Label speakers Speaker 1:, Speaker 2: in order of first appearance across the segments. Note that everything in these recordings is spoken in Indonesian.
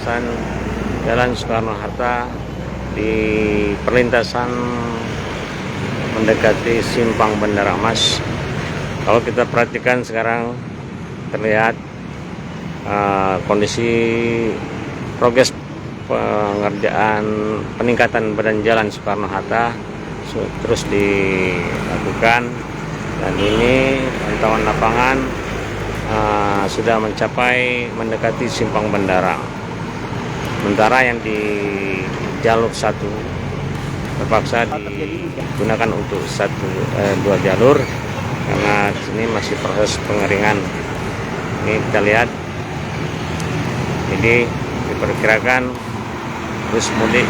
Speaker 1: kawasan Jalan Soekarno-Hatta di perlintasan mendekati Simpang Bandara Mas. Kalau kita perhatikan sekarang terlihat kondisi progres pengerjaan peningkatan badan jalan Soekarno-Hatta terus dilakukan, dan ini pantauan lapangan sudah mencapai mendekati Simpang Bandara. Sementara yang di jalur 1 terpaksa digunakan untuk 2 jalur karena sini masih proses pengeringan. Ini kita lihat, ini diperkirakan arus mudik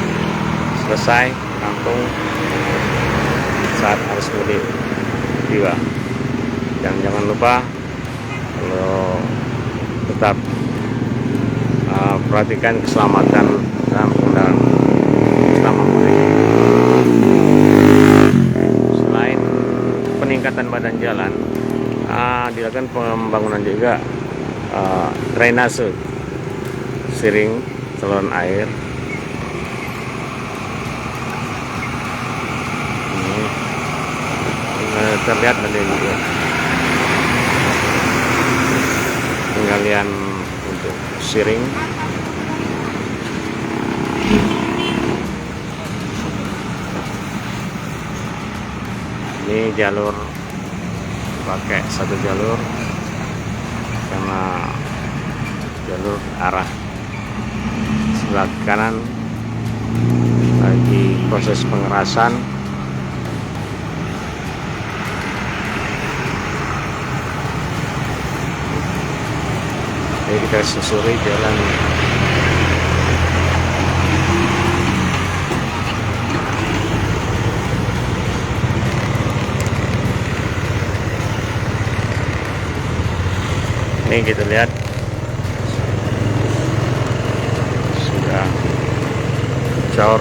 Speaker 1: selesai rampung saat arus mudik tiba. Dan jangan lupa kalau tetap perhatikan keselamatan dalam kendaraan selama mudik. Selain peningkatan badan jalan, dilakukan pembangunan juga drainase siring saluran air. Ini terlihat ada juga penggalian untuk siring. Ini jalur pakai 1 jalur karena jalur arah sebelah kanan lagi proses pengerasan. Jadi kita susuri jalan ini, kita lihat sudah cor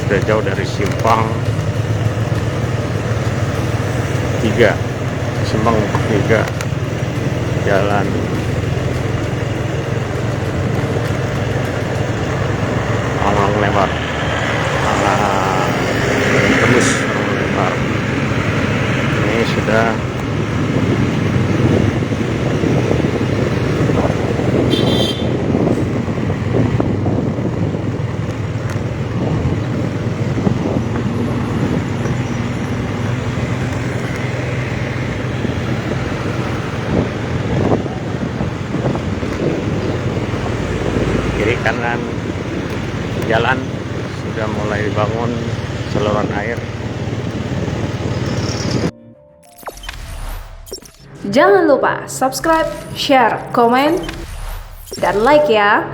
Speaker 1: sudah jauh dari Simpang 3 jalan alang lebar tembus lebar. Ini sudah kiri kanan jalan sudah mulai dibangun saluran air.
Speaker 2: Jangan lupa subscribe, share, komen, dan like ya.